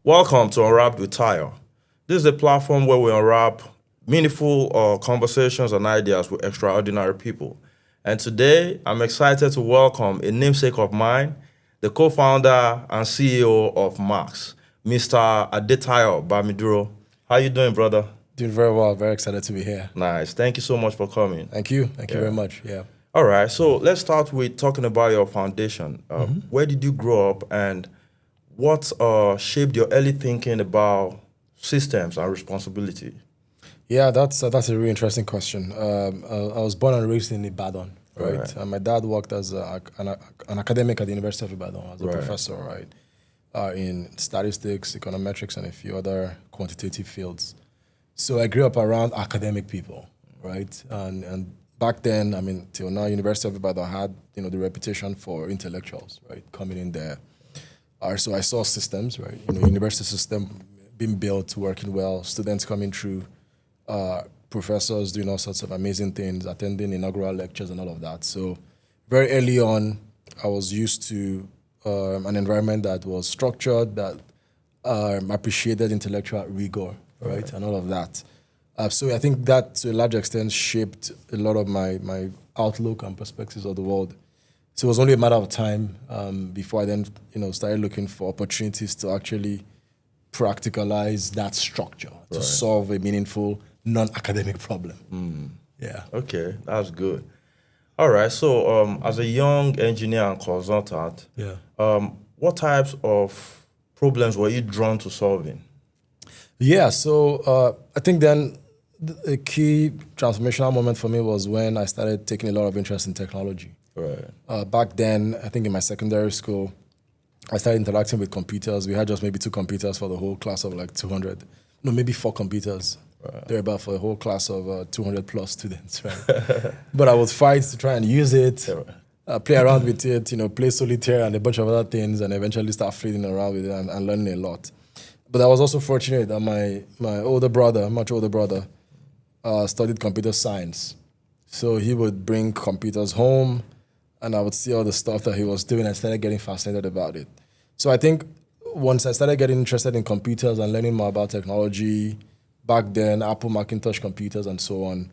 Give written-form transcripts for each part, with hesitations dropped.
Welcome to Unwrapped with Tayo. This is a platform where we unwrap meaningful conversations and ideas with extraordinary people. And today, I'm excited to welcome a namesake of mine, the co-founder and CEO of Max, Mr. Adetayo Bamiduro. How you doing, brother? Doing very well. Very excited to be here. Nice. Thank you so much for coming. Thank you. Thank you very much. Yeah. All right. So let's start with talking about your foundation. Where did you grow up, and what shaped your early thinking about systems and responsibility? Yeah, that's a really interesting question. I was born and raised in Ibadan, right? Right. And my dad worked as an academic at the University of Ibadan as a Right. professor, right? In statistics, econometrics, and a few other quantitative fields. So I grew up around academic people, right? And back then, I mean, till now, University of Ibadan had, the reputation for intellectuals, right, coming in there. So I saw systems, right? University system being built, working well, students coming through, professors doing all sorts of amazing things, attending inaugural lectures and all of that. So very early on, I was used to an environment that was structured, that appreciated intellectual rigor, right, and all of that. So I think that, to a large extent, shaped a lot of my outlook and perspectives of the world. So it was only a matter of time before I then, started looking for opportunities to actually practicalize that structure to solve a meaningful non-academic problem. Yeah. Okay, that's good. All right. So as a young engineer and consultant, what types of problems were you drawn to solving? Yeah. So I think then a key transformational moment for me was when I started taking a lot of interest in technology. Right. Back then, I think in my secondary school, I started interacting with computers. We had just maybe 2 computers for the whole class of like 200. No, maybe 4 computers. They're about for a whole class of 200 plus students, right? But I would fight to try and use it, play around with it, play solitaire and a bunch of other things, and eventually start flitting around with it and learning a lot. But I was also fortunate that my older brother, much older brother, studied computer science. So he would bring computers home, and I would see all the stuff that he was doing. I started getting fascinated about it. So I think once I started getting interested in computers and learning more about technology, back then, Apple Macintosh computers and so on,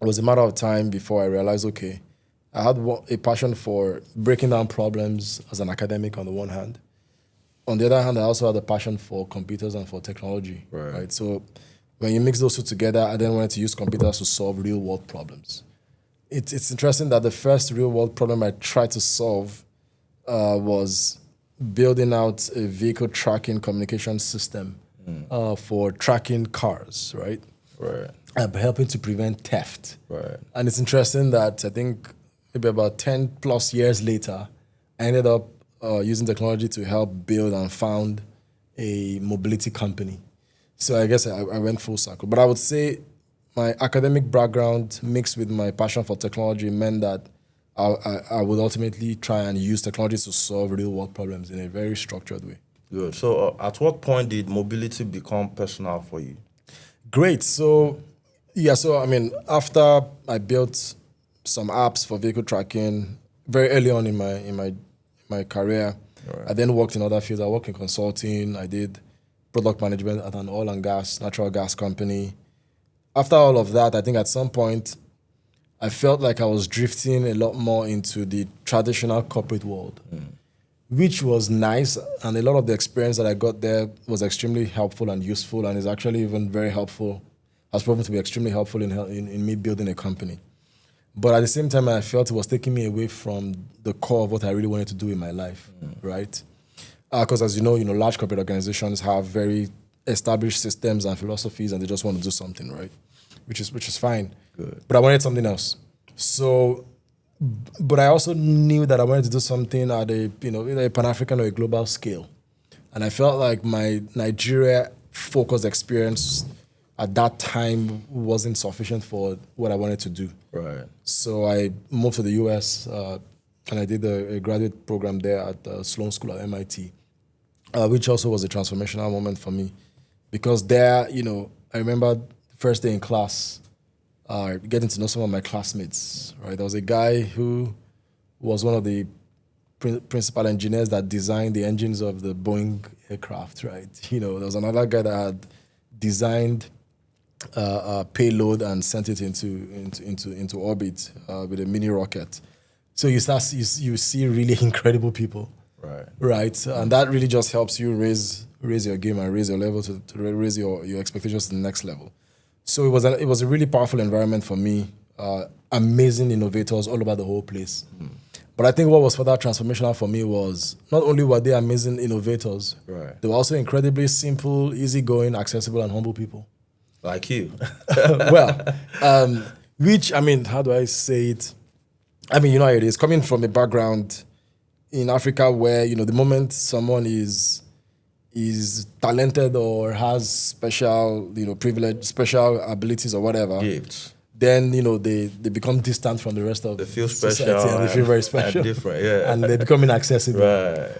it was a matter of time before I realized, okay, I had a passion for breaking down problems as an academic on the one hand. On the other hand, I also had a passion for computers and for technology, right? So when you mix those two together, I then wanted to use computers to solve real-world problems. It's interesting that the first real-world problem I tried to solve was building out a vehicle tracking communication system for tracking cars, right? Right. And helping to prevent theft. Right. And it's interesting that I think maybe about 10 plus years later, I ended up using technology to help build and found a mobility company. So I guess I went full circle. But I would say my academic background mixed with my passion for technology meant that I would ultimately try and use technology to solve real-world problems in a very structured way. Good. So at what point did mobility become personal for you? Great. So, I mean, after I built some apps for vehicle tracking very early on in my career, I then worked in other fields. I worked in consulting. I did product management at an oil and gas, natural gas company. After all of that, I think at some point, I felt like I was drifting a lot more into the traditional corporate world, which was nice. And a lot of the experience that I got there was extremely helpful and useful, and is actually even very helpful, has proven to be extremely helpful in me building a company. But at the same time, I felt it was taking me away from the core of what I really wanted to do in my life, right? Because as you know, large corporate organizations have very established systems and philosophies, and they just want to do something, right? Which is fine. Good. But I wanted something else. So, but I also knew that I wanted to do something at either a Pan-African or a global scale. And I felt like my Nigeria-focused experience at that time wasn't sufficient for what I wanted to do. Right. So I moved to the US and I did a graduate program there at Sloan School at MIT, which also was a transformational moment for me. Because there, I remember the first day in class, getting to know some of my classmates, right? There was a guy who was one of the principal engineers that designed the engines of the Boeing aircraft, right? There was another guy that had designed a payload and sent it into orbit with a mini rocket. So you see really incredible people, right? And that really just helps you raise your game and raise your level to raise your expectations to the next level. So it was a really powerful environment for me. Amazing innovators all over the whole place. But I think what was further transformational for me was not only were they amazing innovators, they were also incredibly simple, easygoing, accessible, and humble people. Like you. Which, I mean, how do I say it? I mean, it is coming from a background in Africa where, the moment someone is talented or has special, privilege, special abilities or whatever, Gifts. then, they become distant from the rest of They feel society, special. and they feel very special. And different, yeah. And they become inaccessible. Right.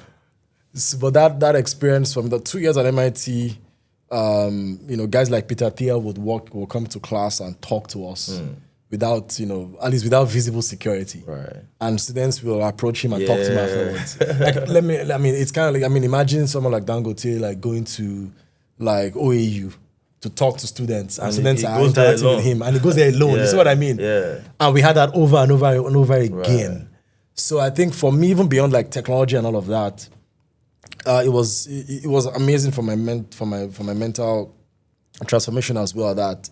But that experience from the 2 years at MIT, guys like Peter Thiel will come to class and talk to us without, at least without visible security. Right. And students will approach him and talk to him afterwards. It's kind of like, imagine someone like Dangote, like going to like OAU to talk to students, and students are interacting with him, and he goes there alone. You see what I mean? Yeah. And we had that over and over and over again. Right. So I think for me, even beyond like technology and all of that, it was amazing for my mental transformation as well, that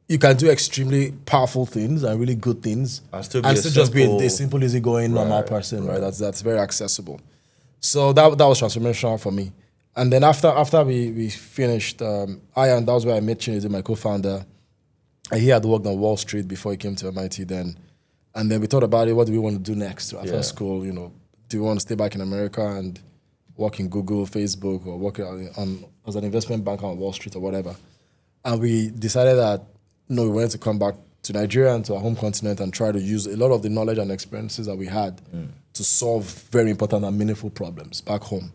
you can do extremely powerful things and really good things and still just be a simple, easygoing, normal person, right? That's very accessible. So that was transformational for me. And then after we finished, and that was where I met Chinedu, my co-founder. And he had worked on Wall Street before he came to MIT then. And then we thought about it, what do we want to do next after school? Do we want to stay back in America and work in Google, Facebook, or work as an investment banker on Wall Street or whatever? And we decided that, no, we wanted to come back to Nigeria and to our home continent and try to use a lot of the knowledge and experiences that we had to solve very important and meaningful problems back home.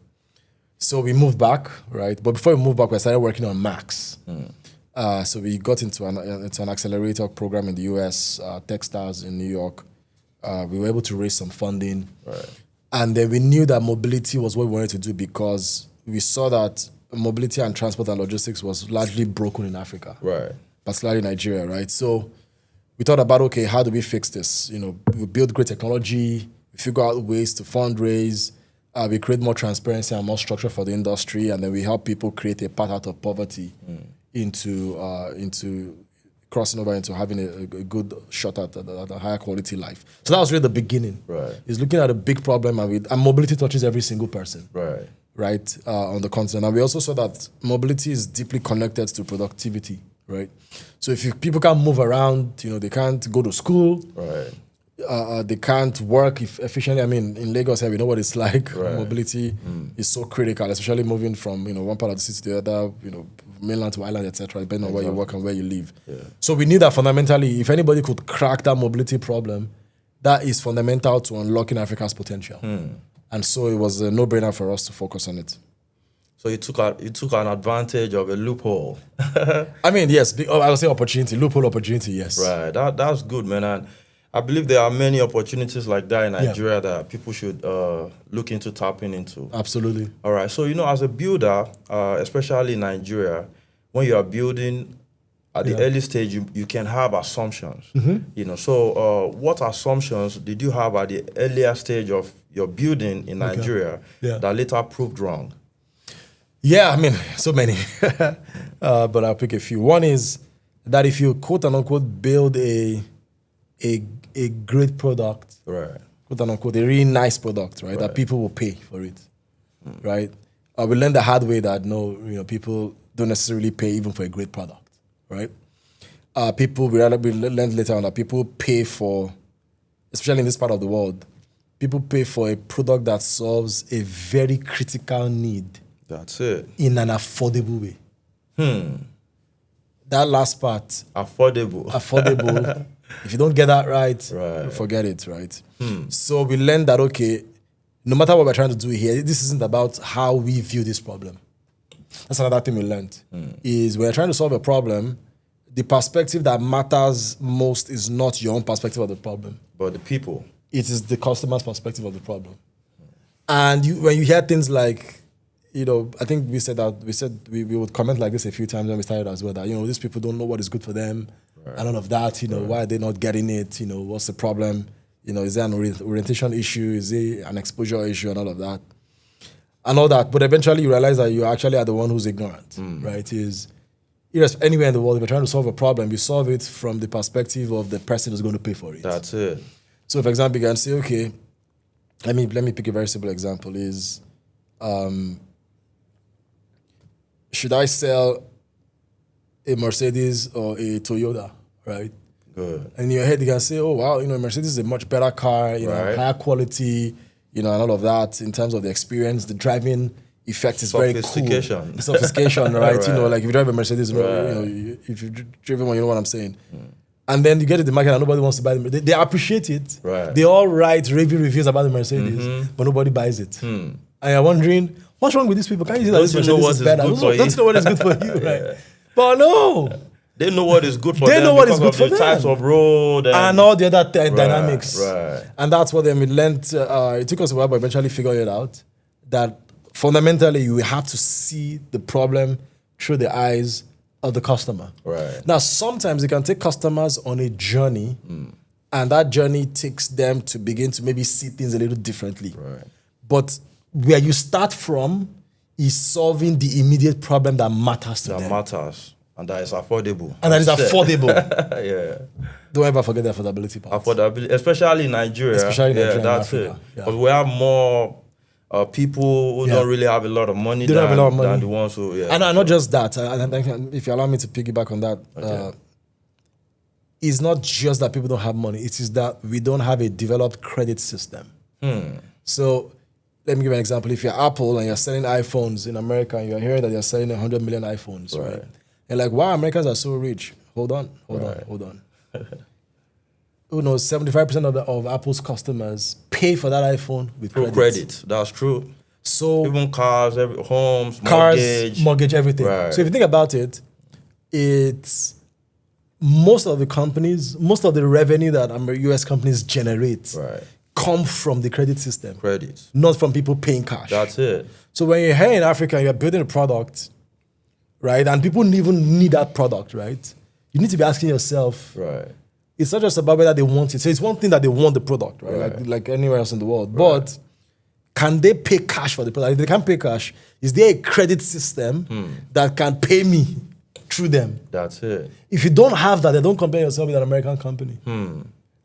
So we moved back, right? But before we moved back, we started working on Max. So we got into an accelerator program in the US, Techstars in New York. We were able to raise some funding. Right. And then we knew that mobility was what we wanted to do, because we saw that mobility and transport and logistics was largely broken in Africa. Right. Particularly Nigeria, right? So we thought about, okay, how do we fix this? We build great technology, we figure out ways to fundraise, we create more transparency and more structure for the industry, and then we help people create a path out of poverty into crossing over into having a good shot at a higher quality life. So that was really the beginning. Right. Is looking at a big problem, and mobility touches every single person. Right. On the continent. And we also saw that mobility is deeply connected to productivity, right? So if people can't move around, they can't go to school. Right. They can't work efficiently. I mean, in Lagos here, we know what it's like. Right. Mobility is so critical, especially moving from one part of the city to the other, mainland to island, etc., depending on where you work and where you live. Yeah. So we knew that fundamentally, if anybody could crack that mobility problem, that is fundamental to unlocking Africa's potential. And so it was a no-brainer for us to focus on it. So you took an advantage of a loophole. I mean, yes, I would say opportunity, loophole opportunity, yes. Right. That's good, man. And I believe there are many opportunities like that in Nigeria that people should look into tapping into. Absolutely. All right. So, as a builder, especially in Nigeria, when you are building at the early stage, you can have assumptions. So what assumptions did you have at the earlier stage of your building in Nigeria that later proved wrong? Yeah, I mean, so many. But I'll pick a few. One is that if you quote unquote build a great product, right, quote unquote, a really nice product, right, that people will pay for it, right? We learned the hard way that people don't necessarily pay even for a great product, right? We learned later on that people pay for, especially in this part of the world, people pay for a product that solves a very critical need. That's it. In an affordable way. That last part. Affordable. If you don't get that right, forget it, right? So we learned that, okay, no matter what we're trying to do here, this isn't about how we view this problem. That's another thing we learned, is when you're trying to solve a problem, the perspective that matters most is not your own perspective of the problem. But the people. It is the customer's perspective of the problem. And when you hear things like, I think we said we would comment like this a few times when we started as well, that, these people don't know what is good for them and all of that, why are they not getting it? What's the problem? Is there an orientation issue? Is there an exposure issue and all of that? And all that. But eventually you realize that you actually are the one who's ignorant, right? Anywhere in the world, if you're trying to solve a problem, you solve it from the perspective of the person who's going to pay for it. That's it. So, for example, you can say, okay, let me pick a very simple example. Is should I sell a Mercedes or a Toyota, right? Good. And in your head, you can say, oh, wow, a Mercedes is a much better car, higher quality, and all of that in terms of the experience. The driving effect is very cool. Sophistication, right? Right. Like if you drive a Mercedes, if you've driven one, you know what I'm saying. And then you get to the market and nobody wants to buy them. They appreciate it. Right. They all write raving reviews about the Mercedes, but nobody buys it. And you're wondering, what's wrong with these people? Can't you see that this Mercedes is better? Don't you know what is good for you, right? But no. They know what is good for them. They know what is good for them. Types of road and all the other dynamics. Right. And that's what we learned. It took us a while, but eventually figured it out that fundamentally you have to see the problem through the eyes of the customer. Right. Now, sometimes you can take customers on a journey, and that journey takes them to begin to maybe see things a little differently. Right. But where you start from is solving the immediate problem that matters to them. That matters. And that is affordable. And that is affordable. Yeah. Don't ever forget the affordability part. Affordability, especially in Nigeria. That's it. Because we have more people who don't really have a lot of money than the ones who... And not just that. If you allow me to piggyback on that. Okay. It's not just that people don't have money. It is that we don't have a developed credit system. So let me give you an example. If you're Apple and you're selling iPhones in America and you're hearing that you're selling 100 million iPhones, right? And like, wow, Americans are so rich. Hold on. Who knows, 75% of Apple's customers pay for that iPhone with credit. That's true. So even cars, homes, mortgage, everything. Right. So if you think about it, it's most of the revenue that US companies generate come from the credit system. Credit. Not from people paying cash. That's it. So when you're here in Africa, you're building a product, right? And people even need that product, right? You need to be asking yourself, it's not just about whether they want it. So it's one thing that they want the product, right? Like anywhere else in the world. But can they pay cash for the product? If they can't pay cash, is there a credit system that can pay me through them? That's it. If you don't have that, then don't compare yourself with an American company.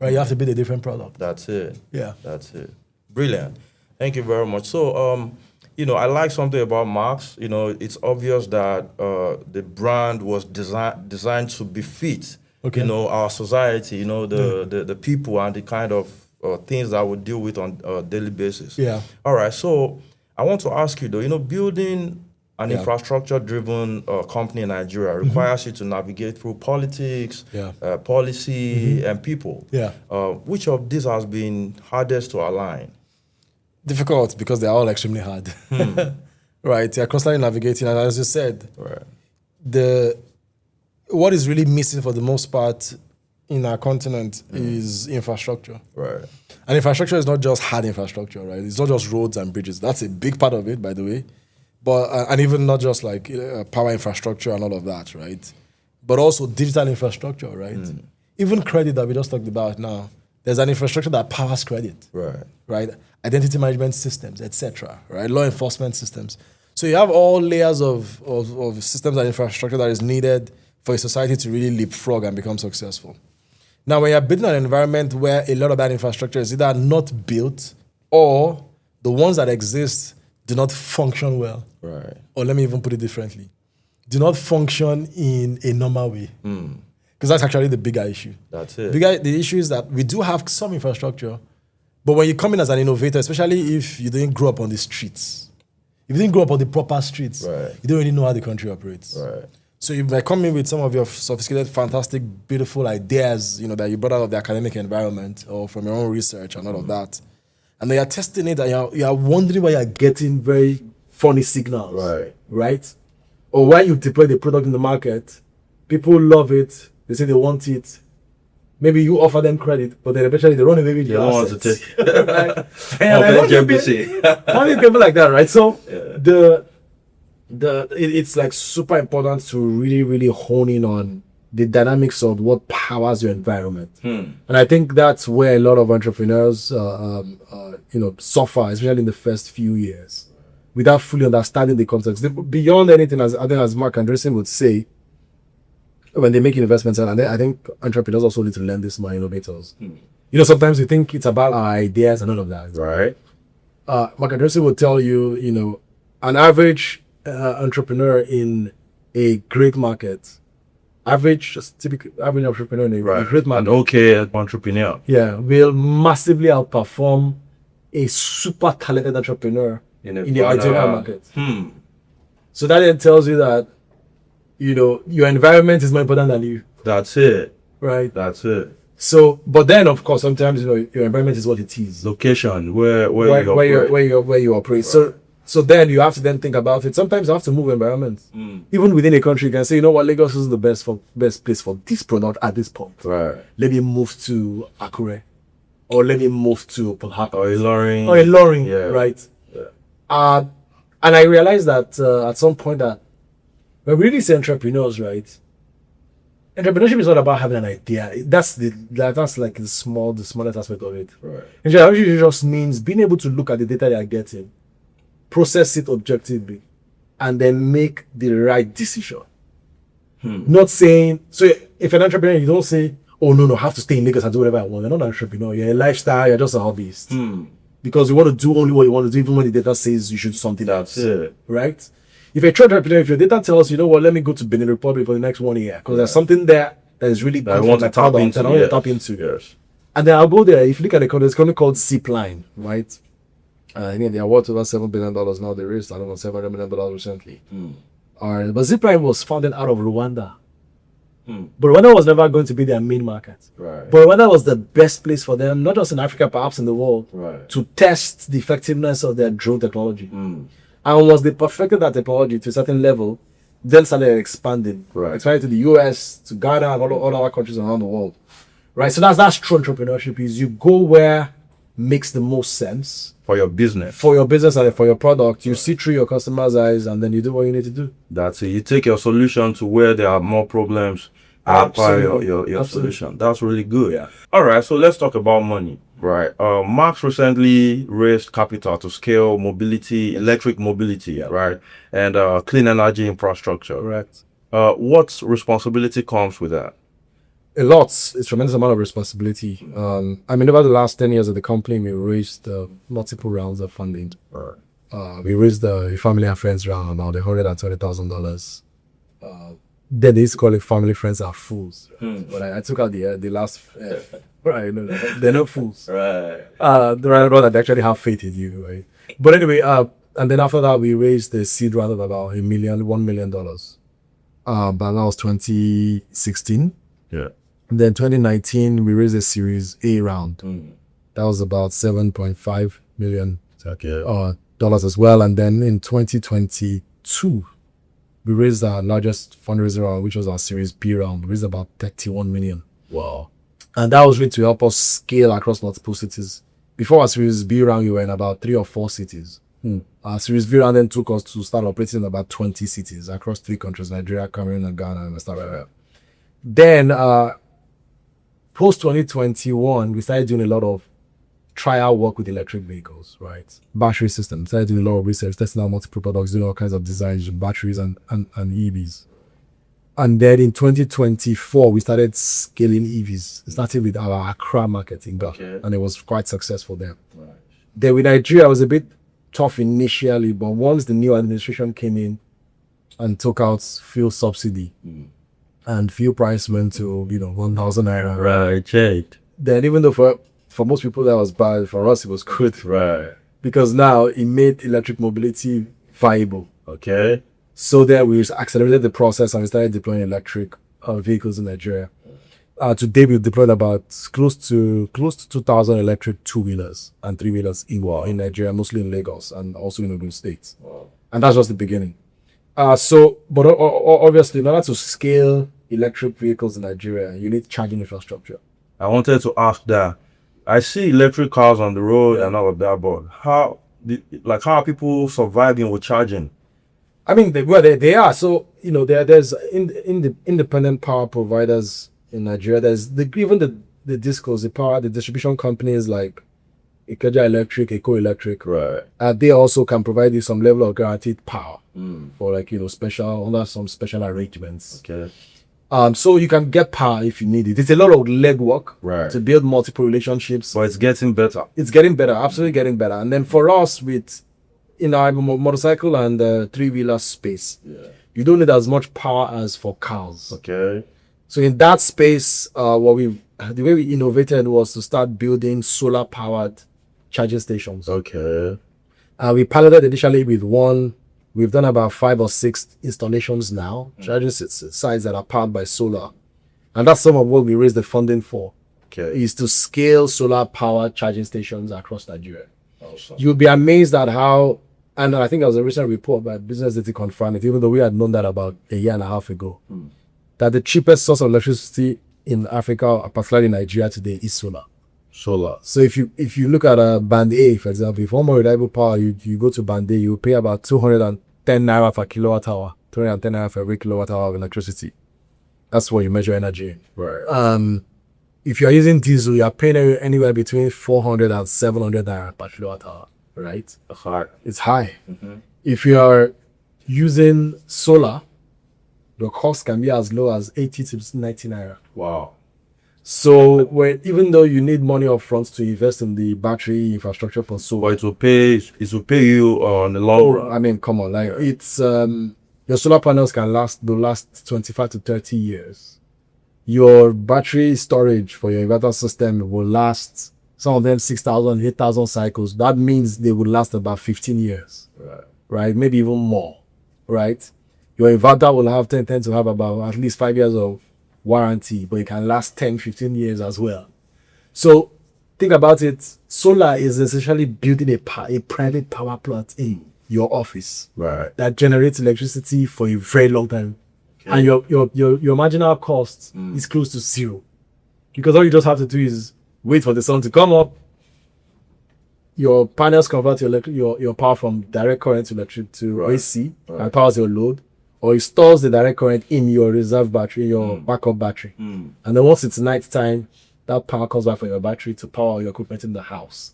Right? You have to build a different product. That's it. Yeah. That's it. Brilliant. Thank you very much. So, I like something about Marks. It's obvious that the brand was designed to befit, our society, the people and the kind of things that we deal with on a daily basis. Yeah. All right. So I want to ask you, though, building an infrastructure-driven company in Nigeria requires you to navigate through politics, policy, and people. Yeah. Which of these has been hardest to align? Difficult, because they're all extremely hard. Right? You're constantly navigating, and as you said, what is really missing for the most part in our continent is infrastructure. Right. And infrastructure is not just hard infrastructure, right? It's not just roads and bridges. That's a big part of it, by the way. But and even not just like power infrastructure and all of that, right? But also digital infrastructure, right? Even credit that we just talked about now. There's an infrastructure that powers credit, right? Identity management systems, etc., right? Law enforcement systems. So you have all layers of systems and infrastructure that is needed for a society to really leapfrog and become successful. Now, when you're building an environment where a lot of that infrastructure is either not built or the ones that exist do not function well. Right. Or let me even put it differently. Do not function in a normal way. Because that's actually the bigger issue. That's it. The issue is that we do have some infrastructure, but when you come in as an innovator, especially if you didn't grow up on the streets, if you didn't grow up on the proper streets, you don't really know how the country operates. Right. So you might come in with some of your sophisticated, fantastic, beautiful ideas, that you brought out of the academic environment or from your own research and all of that. And they are testing it, and you are wondering why you're getting very funny signals. Right? Or when you deploy the product in the market, people love it, they say they want it. Maybe you offer them credit, but then eventually they run away with your assets. They don't want to take right? And how many people like that, right? So it's like super important to really, really hone in on the dynamics of what powers your environment. And I think that's where a lot of entrepreneurs, suffer, especially in the first few years, without fully understanding the context. Beyond anything, as I think as Mark Andreessen would say, when they make investments, and I think entrepreneurs also need to learn this more, innovators. Sometimes we think it's about our ideas and all of that. Right. Mark Andreessen would tell you, an average entrepreneur in a great market, typical average entrepreneur in a great market, An okay entrepreneur. will massively outperform a super talented entrepreneur in the Nigerian market. So that then tells you that, your environment is more important than you. That's it. Right. That's it. So, but then of course, sometimes your environment is what it is. Location, where you operate. So then you have to then think about it. Sometimes you have to move environments. Even within a country, you can say, you know what, Lagos is the best place for this product at this point. Right. Let me move to Akure, or let me move to Port Harcourt, Or Ilorin. Yeah. Right. Yeah. And I realized that at some point that when we really say entrepreneurs, right? Entrepreneurship is not about having an idea. That's like the smallest aspect of it. Right. Entrepreneurship just means being able to look at the data they are getting, process it objectively, and then make the right decision. Not saying, so if an entrepreneur, you don't say, oh no, I have to stay in Lagos and do whatever I want. You're not an entrepreneur. You're a lifestyle. You're just a hobbyist. Because you want to do only what you want to do, even when the data says you should do something else. That's it. Right? If you're a true entrepreneur, if your data tells you, let me go to Benin Republic for the next 1 year, because there's something there that is really I want to tap into. Yes. And then I'll go there. If you look at the company, it's going to called Zipline, right? I think they are worth over $7 billion now. They raised, $700 million recently. All right. But Zipline was founded out of Rwanda. But Rwanda was never going to be their main market. Right. But Rwanda was the best place for them, not just in Africa, perhaps in the world, to test the effectiveness of their drone technology. And once they perfected that technology to a certain level, then started expanding. Expanding to the US, to Ghana, and all other countries around the world. Right? So that's true entrepreneurship, is you go where makes the most sense. For your business. For your business and for your product. You see through your customer's eyes, and then you do what you need to do. That's it. You take your solution to where there are more problems and apply your solution. That's really good. Yeah. All right, so let's talk about money. Right. Marx recently raised capital to scale mobility, electric mobility, right? And clean energy infrastructure. Correct. What responsibility comes with that? A lot. It's a tremendous amount of responsibility. Over the last 10 years of the company, we raised multiple rounds of funding. We raised a family and friends round, about $120,000. Then they used to call it family, friends are fools. But I took out the last... right, no, they're not fools. Right. The round that actually have faith in you, right? But anyway, and then after that, we raised the seed round of about $1 million. But that was 2016. Yeah. And then 2019, we raised a Series A round. That was about $7.5 million dollars as well. And then in 2022, we raised our largest fundraiser round, which was our Series B round. We raised about $31 million. Wow. And that was really to help us scale across multiple cities. Before our Series B round, we were in about 3 or 4 cities. Our Series B round then took us to start operating in about 20 cities across 3 countries, Nigeria, Cameroon, and Ghana, and stuff like that. Then, post-2021, we started doing a lot of trial work with electric vehicles, right? Battery systems. Started doing a lot of research, testing out multiple products, doing all kinds of designs, batteries and EVs. And then in 2024, we started scaling EVs. It started with our Accra market in Ghana, and it was quite successful there. Right. Then with Nigeria, it was a bit tough initially, but once the new administration came in and took out fuel subsidy, and fuel price went to 1,000 naira. Right, checked. Then even though for most people that was bad, for us it was good. Right. Because now it made electric mobility viable. Okay. So then we accelerated the process and we started deploying electric vehicles in Nigeria. Today we've deployed about close to 2,000 electric 2-wheelers and 3-wheelers in Nigeria, mostly in Lagos and also in Ogun State. Wow. And that's just the beginning. But obviously, in order to scale electric vehicles in Nigeria, you need charging infrastructure. I wanted to ask that. I see electric cars on the road and all of that, but how are people surviving with charging? I mean, they are. So, there's in the independent power providers in Nigeria. There's even the discos, the distribution companies like Ikeja Electric, Eco Electric. Right. They also can provide you some level of guaranteed power for under some special arrangements. Okay. So you can get power if you need it. It's a lot of legwork to build multiple relationships. But it's getting better. It's getting better, absolutely getting better. And then for us, in our motorcycle and three-wheeler space, you don't need as much power as for cars. Okay. So in that space, the way we innovated was to start building solar-powered charging stations. Okay. We piloted initially with one. We've done about 5 or 6 installations now, charging sites that are powered by solar. And that's some of what we raised the funding for, is to scale solar-powered charging stations across Nigeria. Awesome. You'll be amazed at how, and I think there was a recent report by Business Daily confirmed it, even though we had known that about a year and a half ago, that the cheapest source of electricity in Africa, particularly Nigeria today, is solar. So if you look at Band A, for example, if one more reliable power, you go to Band A, you pay about 210 naira per kilowatt hour, 210 naira for every kilowatt hour of electricity. That's what you measure energy. Right. If you're using diesel, you're paying anywhere between 400 and 700 naira per kilowatt hour, right? That's high. It's high. If you're using solar, the cost can be as low as 80 to 90 naira. Wow. So even though you need money up front to invest in the battery infrastructure for solar, But it will pay you on the long run. I mean, come on, like it's your solar panels can last 25 to 30 years. Your battery storage for your inverter system will last, some of them 6,000, 8,000 cycles. That means they will last about 15 years, right? Maybe even more, right? Your inverter will tend to have about at least 5 years of warranty, but it can last 10, 15 years as well. So think about it. Solar is essentially building a private power plant in your office that generates electricity for a very long time. And your marginal cost is close to zero, because all you just have to do is wait for the sun to come up. Your panels convert your power from direct current to AC and powers your load, or it stores the direct current in your reserve battery, your backup battery. And then once it's night time, that power comes back from your battery to power your equipment in the house.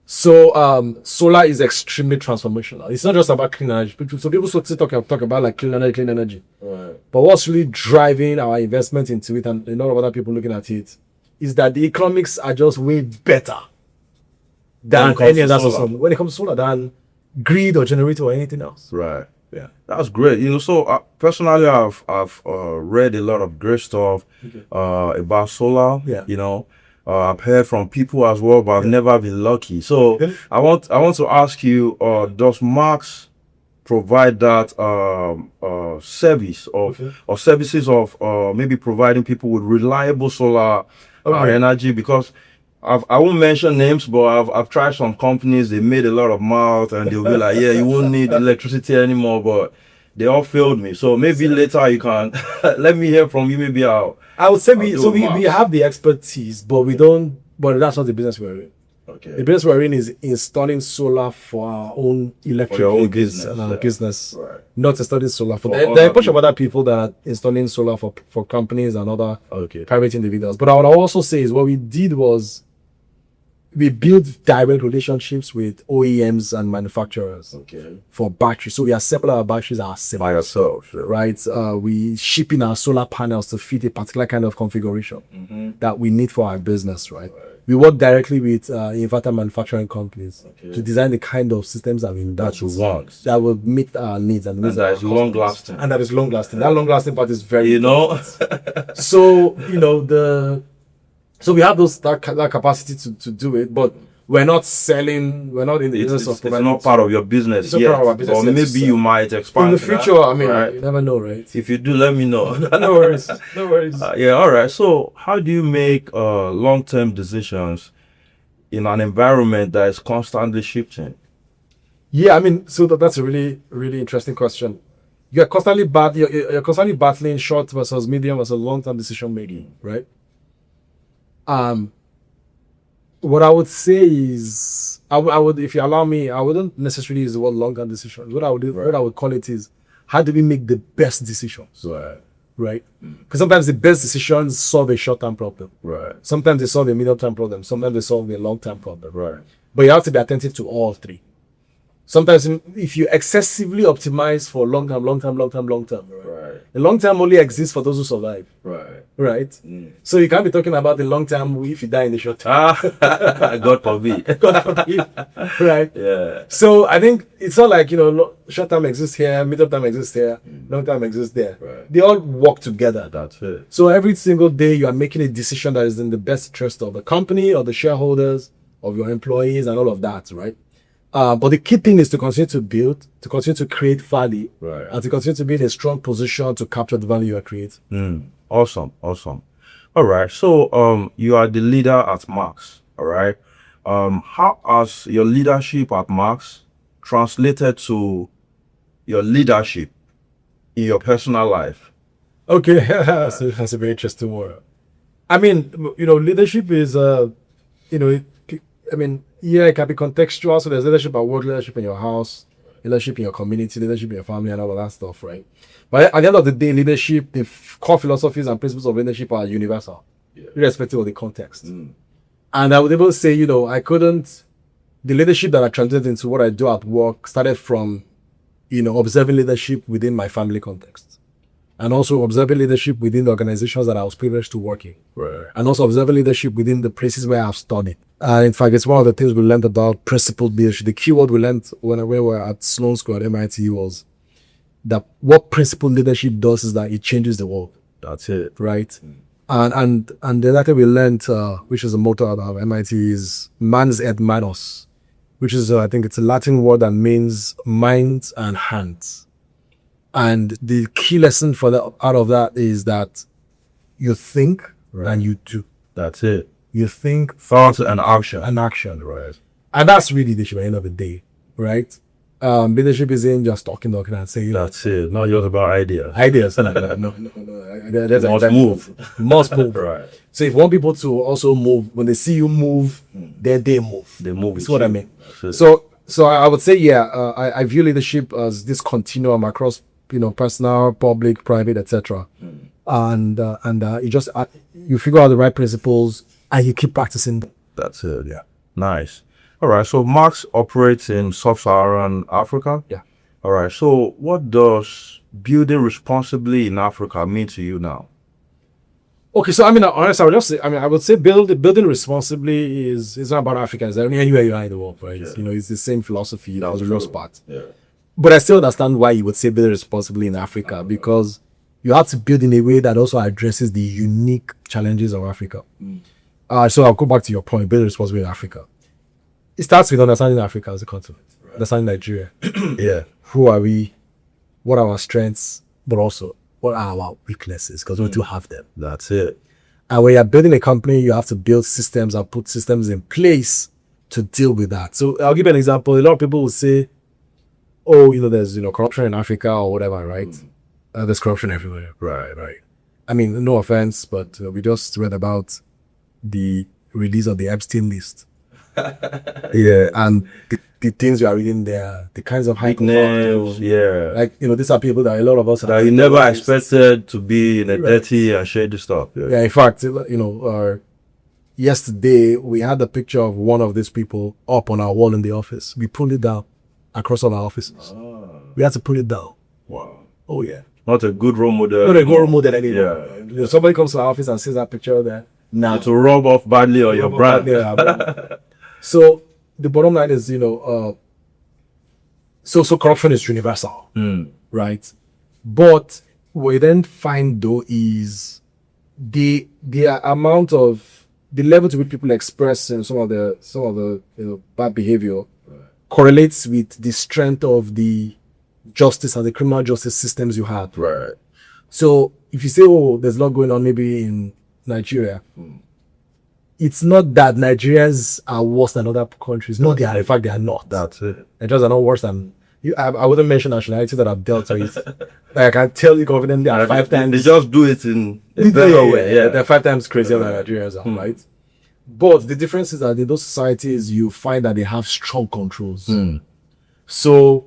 So solar is extremely transformational. It's not just about clean energy. So people talk about like clean energy. Right. But what's really driving our investment into it, and a lot of other people looking at it, is that the economics are just way better than any other source when it comes to solar, than grid or generator or anything else. Right. Yeah, that's great. So personally, I've read a lot of great stuff about solar. Yeah. I've heard from people as well, but I've never been lucky. So I want to ask you: does Max provide that service or services of maybe providing people with reliable solar energy? Because I won't mention names, but I've tried some companies. They made a lot of mouth, and they'll be like, "Yeah, you won't need electricity anymore," but they all failed me. So maybe later you can let me hear from you. Maybe I would say we have the expertise, but we don't. But that's not the business we're in. Okay. The business we're in is installing solar for our own electric business, not installing solar for. There are a bunch of other people that are installing solar for companies and other private individuals. But what I also say is what we did was we built direct relationships with OEMs and manufacturers for batteries. So we assemble our batteries ourselves. By yourself, right? We ship in our solar panels to fit a particular kind of configuration that we need for our business, right? We work directly with inverter manufacturing companies to design the kind of systems that we need that will meet our needs and that is long lasting. And that is long lasting. That long lasting part is very So So we have that capacity to do it, but we're not selling. We're not in the business of providing. It's not part of your business yet. Part of our business or maybe you might expand in the future. I mean, you never know, right? If you do, let me know. No worries. No worries. Yeah. All right. So, how do you make long-term decisions in an environment that is constantly shifting? Yeah, I mean, so that's a really, really interesting question. You're constantly battling short versus medium versus long-term decision making, right? What I would say is, I would, if you allow me, I wouldn't necessarily use the word long-term decisions. What I would do, what I would call it is, how do we make the best decisions? Right? Because sometimes the best decisions solve a short-term problem. Right. Sometimes they solve a medium-term problem. Sometimes they solve a long-term problem. Right. But you have to be attentive to all three. Sometimes if you excessively optimize for long-term, Right. the long-term only exists for those who survive. Right. Right? So you can't be talking about the long-term if you die in the short term. God forbid. God forbid. Right? Yeah. So I think it's not like, short-term exists here, medium-term exists here, long-term exists there. Right. They all work together. That's it. So every single day you are making a decision that is in the best interest of the company or the shareholders, of your employees and all of that, right? But the key thing is to continue to build, to continue to create value, Right. and to continue to be in a strong position to capture the value you are creating. Awesome. All right. So you are the leader at Max. All right. How has your leadership at Max translated to your leadership in your personal life? Okay, that's a very interesting word. I mean, leadership is, it can be contextual. So there's leadership at work, leadership in your house, leadership in your community, leadership in your family, and all of that stuff, right? But at the end of the day, leadership, the core philosophies and principles of leadership are universal, irrespective of the context. And I would able to say, the leadership that I translated into what I do at work started from, observing leadership within my family context. And also observing leadership within the organizations that I was privileged to work in. Right. And also observing leadership within the places where I've studied. In fact, it's one of the things we learned about principled leadership. The key word we learned when we were at Sloan School at MIT was that what principled leadership does is that it changes the world. That's it. Right? And the other thing we learned, which is a motto of MIT, is mans et manos, which is, I think it's a Latin word that means minds and hands. And the key lesson out of that is that you think and you do. That's it. You think, Thought and action. Right? And that's really leadership at the end of the day, right? Leadership isn't just talking and saying. That's it. Not just about ideas. Ideas. No. Must move. Right. So if you want people to also move, when they see you move, then they move. They move. That's what I mean. So I would say, I view leadership as this continuum across, personal, public, private, etc. And you figure out the right principles and you keep practicing. That's it. Yeah. Nice. All right. So Max operates in sub-Saharan Africa. Yeah. All right. So what does building responsibly in Africa mean to you now? Okay. So honestly, I would say building responsibly is not about Africa. It's anywhere you are in the world, right? Yeah. It's the same philosophy for the most part. Yeah. But I still understand why you would say build responsibly in Africa, because you have to build in a way that also addresses the unique challenges of Africa. So I'll go back to your point, build responsibly in Africa. It starts with understanding Africa as a continent, understanding Nigeria. Yeah. Who are we? What are our strengths? But also, what are our weaknesses? Because we do have them. That's it. And when you're building a company, you have to build systems and put systems in place to deal with that. So I'll give you an example. A lot of people will say, there's, corruption in Africa or whatever, right? There's corruption everywhere. Right. I mean, no offense, but we just read about the release of the Epstein list. Yeah. And the things you are reading there, the kinds of high names, yeah. Like, these are people that a lot of us that you never expected to be in a dirty and shady stuff. Yeah, in fact, yesterday we had a picture of one of these people up on our wall in the office. We pulled it down across all our offices. We had to put it down. Wow. Oh, yeah. Not a good role model. Not a good role model anymore. Yeah. Somebody comes to our office and sees that picture there. Now to rub off badly on your brand. So the bottom line is, so corruption is universal, right? But what we then find though is the amount of the level to which people express some of the bad behavior correlates with the strength of the justice and the criminal justice systems you have. Right. So if you say, there's a lot going on maybe in Nigeria, it's not that Nigerians are worse than other countries. No, they are. In fact, they are not. That's it. Nigerians are not worse than you. I wouldn't mention nationality that I've dealt with. I can tell you confidently, are 5 times. They just do it in a better way. Yeah, they're 5 times crazier than Nigerians are, right? But the difference is that in those societies, you find that they have strong controls. So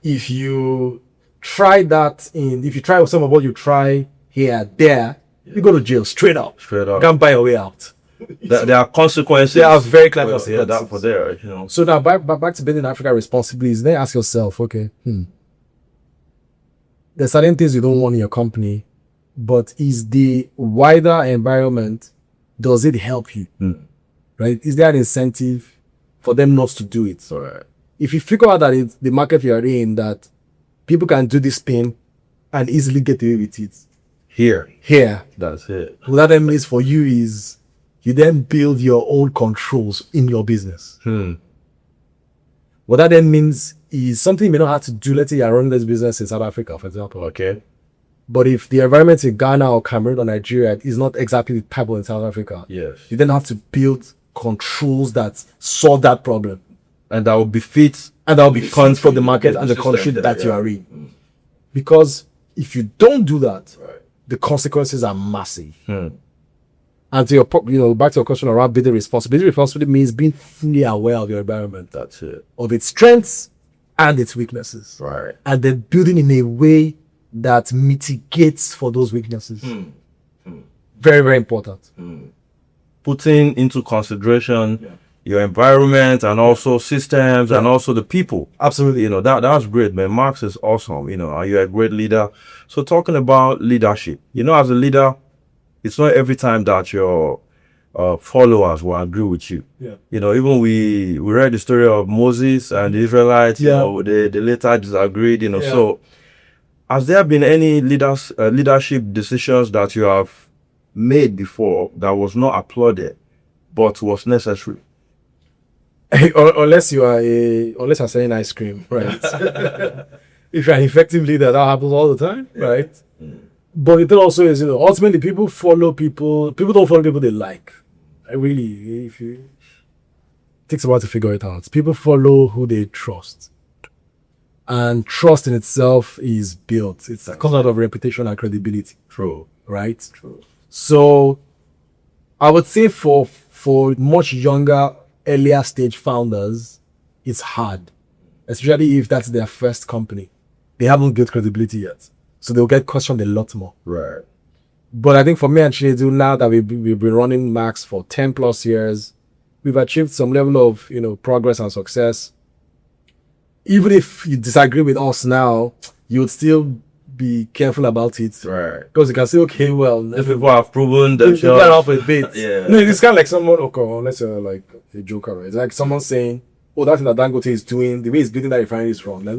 if you try some of what you try here, there, you go to jail straight up. You can't buy your way out. There are consequences. There are very clear consequences. That for there, you know. So now back to building Africa responsibly is then ask yourself, okay, there's certain things you don't want in your company, but is the wider environment, does it help you? Right? Is there an incentive for them not to do it? Right. If you figure out that it's the market you're in, that people can do this thing and easily get away with it. Here. That's it. What that then means for you is you then build your own controls in your business. What that then means is something you may not have to do. Let's say you're running this business in South Africa, for example. Okay. But if the environment in Ghana or Cameroon or Nigeria is not exactly the type of in South Africa, Yes. you then have to build controls that solve that problem. And that will be fit. And that will be fun for the market and the country that you are in. Because if you don't do that, the consequences are massive. And to your, back to your question around building responsibility. Responsibility means being fully aware of your environment. That's it. Of its strengths and its weaknesses. Right. And then building in a way that mitigates for those weaknesses. Very, very important. Putting into consideration your environment and also systems and also the people. Absolutely. You know, that's great, man. Max is awesome, you know, and you're a great leader. So talking about leadership, you know, as a leader, it's not every time that your followers will agree with you. You know, even we read the story of Moses and the Israelites, you know, they later disagreed, you know. So has there been any leadership decisions that you have made before that was not applauded but was necessary? Unless you're selling ice cream, right? If you're an effective leader, that happens all the time, right? But it also is, ultimately people follow people. People don't follow people they like. It takes a while to figure it out. People follow who they trust. And trust in itself is built. It comes out of reputation and credibility. True. Right? True. So I would say for much younger, earlier stage founders, it's hard. Especially if that's their first company. They haven't built credibility yet. So they'll get questioned a lot more. Right. But I think for me and Chinedu, now that we've been running Max for 10 plus years, we've achieved some level of, progress and success. Even if you disagree with us now, you would still be careful about it. Right. Because you can say, okay, well, if people have proven themselves. You've off a bit. Yeah. No, it's kind of like someone, unless you're like a joker, right? It's like someone saying, oh, that thing that Dangote is doing, the way he's building that refinery is wrong. Like,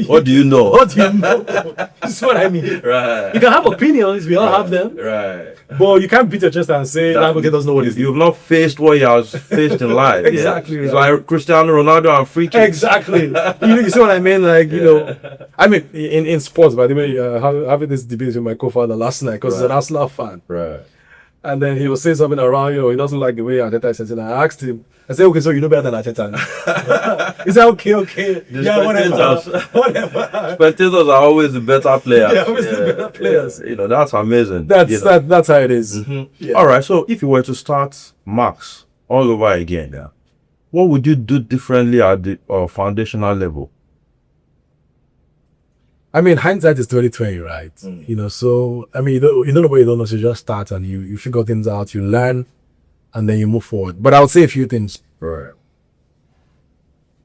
What do you know? What do you know? That's what I mean. Right. You can have opinions, we all have them. Right. But you can't beat your chest and say Dangote doesn't know what he's doing. You've not faced what he has faced in life. Exactly. It's like Cristiano Ronaldo and free kicks. Exactly. You see what I mean? Like, I mean, in sports, by the way, having this debate with my co-founder last night, because he's an Arsenal fan. Right. And then he was saying something around, he doesn't like the way Adetayo is setting. I asked him, I said, okay, so you know better than Adetayo. He said, okay. Yeah, whatever. Spectators are always the better players. Yeah, always the better players. That's amazing. That's how it is. Mm-hmm. Yeah. All right, so if you were to start Max all over again, what would you do differently at the foundational level? I mean, hindsight is 20/20, right? So, I mean, you don't know what you don't know, so you just start and you figure things out, you learn, and then you move forward. But I would say a few things. Right.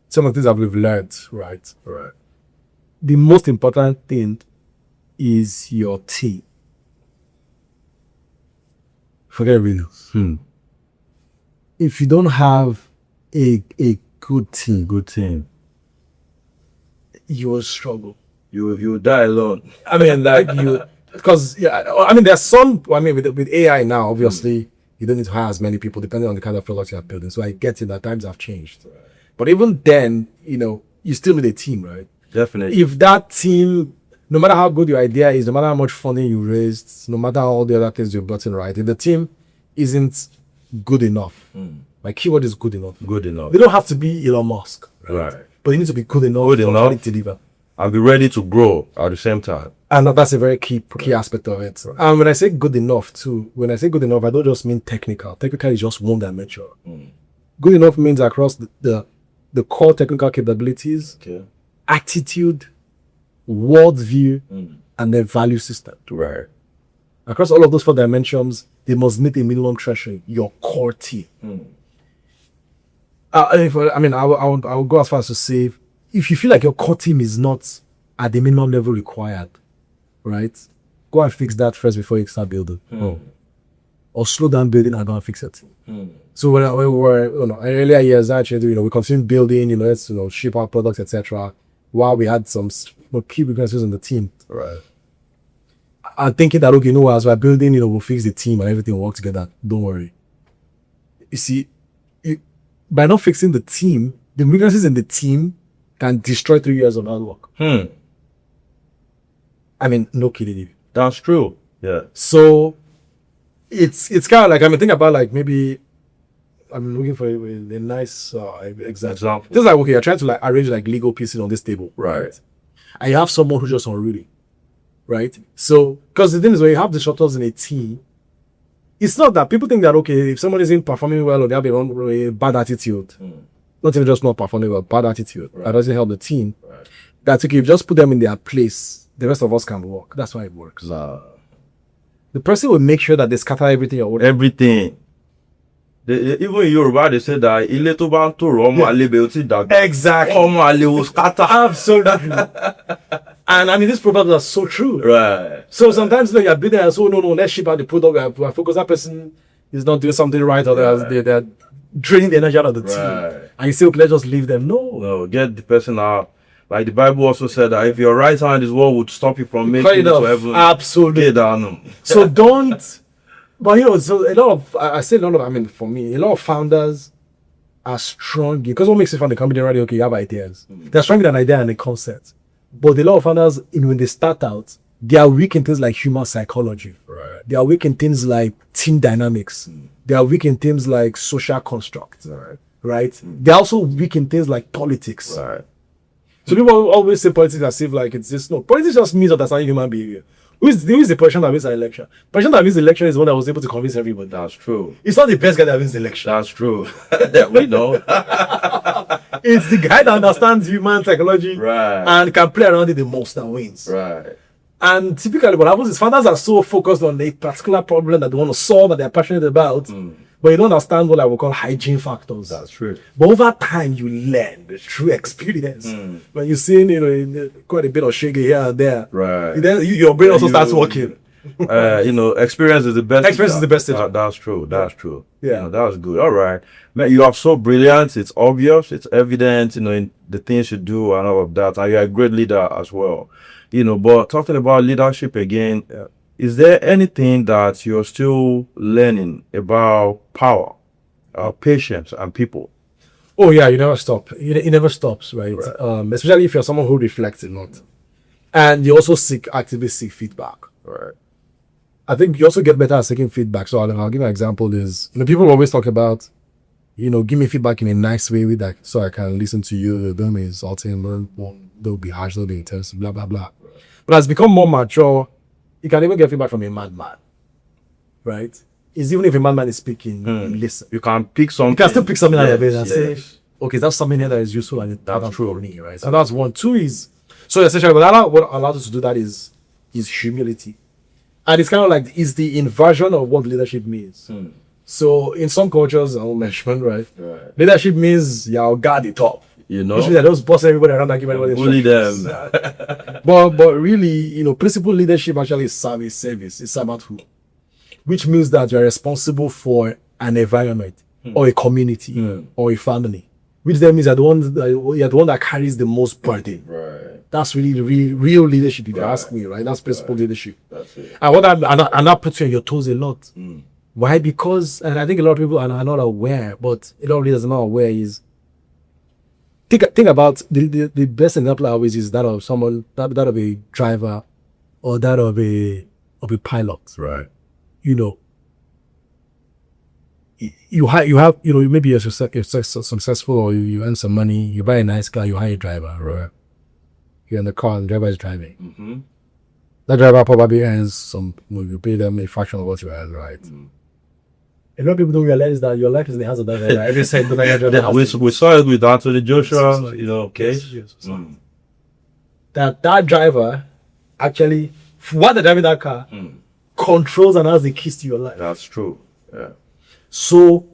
Some of the things that we've learned, right? The most important thing is your team. Forget everything else. If you don't have a good team, you will struggle. You die alone. I mean, because there's some. With AI now, obviously, you don't need to hire as many people depending on the kind of product you're building. So I get it that times have changed. Right. But even then, you still need a team, right? Definitely. If that team, no matter how good your idea is, no matter how much funding you raised, no matter all the other things you've gotten right, if the team isn't good enough, my keyword is good enough. Good enough. They don't have to be Elon Musk, right? But they need to be good enough to deliver. and be ready to grow at the same time. And that's a very key aspect of it. And when I say good enough too, I don't just mean technical. Technical is just one dimension. Good enough means across the core technical capabilities, attitude, worldview, and then value system. Right. Across all of those 4 dimensions, they must meet a minimum threshold, your core team. I will go as far as to say, if you feel like your core team is not at the minimum level required, right, go and fix that first before you start building. Or slow down building and go and fix it. So when we were, earlier years, actually, we continued building, let's, ship our products, etc. While we had some key weaknesses in the team. Right. I'm thinking that, as we're building, we'll fix the team and everything will work together. Don't worry. You see, by not fixing the team, the weaknesses in the team can destroy 3 years of hard work. I mean, no kidding. That's true. Yeah. So it's kind of like, thinking about like maybe I'm looking for a nice example. Just like, you're trying to like arrange like Lego pieces on this table. Right. And you have someone who's just unruly. Right? So, because the thing is, when you have the shuttles in a team, it's not that people think that, if someone isn't performing well or they have a bad attitude, not even just not performing well, bad attitude, that doesn't help the team. Right. That's okay, if you just put them in their place, the rest of us can work. That's why it works. Nah. The person will make sure that they scatter everything. Everything. Even in Yoruba, they say that ile to ba toro omo ale be o ti dagba. Exactly. Omo ale will scatter. Absolutely. And these proverbs are so true. Right. So sometimes you're building and so no, let's ship out the product. I focus that person is not doing something right, or they're draining the energy out of the team. And you say, okay, let's just leave them. No, get the person out. Like the Bible also said that if your right hand is what would stop you from making it to heaven, absolutely. So don't. But so a lot of, for me, a lot of founders are strong because what makes it fun, the company already, you have ideas. They're strong in an idea and a concept. But a lot of founders, when they start out, they are weak in things like human psychology. Right. They are weak in things like team dynamics. They are weak in things like social constructs. Right. They're also weak in things like politics. Right. So people always say politics as if like it's just no. Politics just means understanding human behavior. Who is the person that wins an election? The person that wins the election is the one that was able to convince everybody. That's true. It's not the best guy that wins the election. That's true. We know. It's the guy that understands human psychology and can play around it the most that wins. Right. And typically what happens is founders are so focused on a particular problem that they want to solve, that they're passionate about, but you don't understand what I would call hygiene factors. That's true. But over time, you learn the true experience. When you've seen, quite a bit of shaking here and there, right? Then your brain also starts working. Experience is the best. Experience is the best teacher. That's true. That's true. Yeah, that's good. All right, man, you are so brilliant. It's obvious. It's evident. In the things you do and all of that. And you're a great leader as well. But talking about leadership again. Is there anything that you're still learning about power, patience, and people? Oh yeah, you never stop. It never stops, right? Especially if you're someone who reflects a lot, and you also actively seek feedback. Right. I think you also get better at seeking feedback. So I'll give an example. Is people always talk about, give me feedback in a nice way with that, so I can listen to you. Don't be insulting. Don't be harsh. Don't be intense. Blah blah blah. But as become more mature, you can even get feedback from a madman, right? It's even if a madman is speaking, listen. You can pick something. You can still pick something out of it and say, okay, that's something here that is useful and that's true for me, right? So that's one. Two is, so essentially what allows us to do that is humility. And it's kind of like, it's the inversion of what leadership means. So in some cultures, I'll mention, right? Leadership means you'll guard the top. Which means that those boss everybody around and give everybody bully them. but really, principal leadership actually is service. It's servanthood. Which means that you're responsible for an environment or a community or a family. Which then means you're the one that carries the most burden. Right. That's really real leadership, if you ask me, right? That's principal leadership. That's it. And that puts you on your toes a lot. Why? Because, and I think a lot of people are not aware, but a lot of leaders are not aware is, think about the best example I always is that of someone, that of a driver or that of a pilot. Right. You have maybe you're successful or you earn some money, you buy a nice car, you hire a driver, right? you're in the car and the driver is driving. That driver probably earns some, you pay them a fraction of what you earn, right? A lot of people don't realize that your life is in the hands of that driver. Every second that driver We saw it with Anthony Joshua, okay? That driver actually, while they're driving that car, controls and has the keys to your life. That's true. Yeah. So,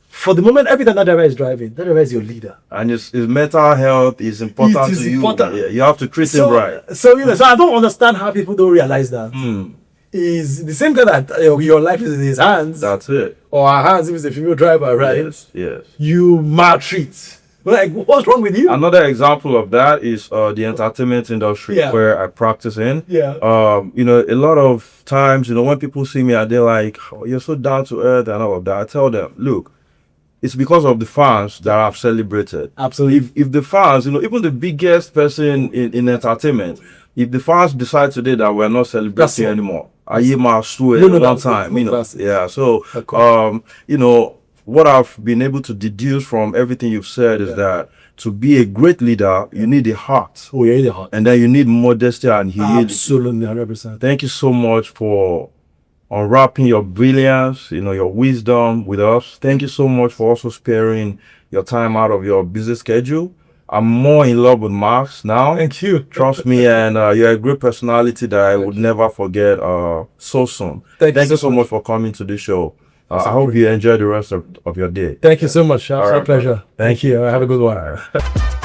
for the moment, every time that driver is driving, that driver is your leader. And his mental health is important It is to you. important. Yeah, you have to treat him right. So I don't understand how people don't realize that. Is the same guy that your life is in his hands, That's it. or our hands if it's a female driver, right? Yes. You maltreat. Like, what's wrong with you? Another example of that is the entertainment industry where I practice in. Yeah. A lot of times, when people see me and they're like, oh, you're so down to earth and all of that, I tell them, look, it's because of the fans that I've celebrated. Absolutely. If the fans, even the biggest person in entertainment, if the fans decide today that we're not celebrating anymore, I hear my story one time. Yeah. So, what I've been able to deduce from everything you've said is that to be a great leader, you need a heart. Oh, yeah, the heart. And then you need modesty and humility. Absolutely, 100%. Thank you so much for unwrapping your brilliance, your wisdom with us. Thank you so much for also sparing your time out of your busy schedule. I'm more in love with Max now. Thank you. Trust me, and you're a great personality that I would never forget so soon. Thank you so much for coming to the show. I hope you enjoy the rest of your day. Thank you so much. It's All a right, pleasure. Thank you. Have a good one.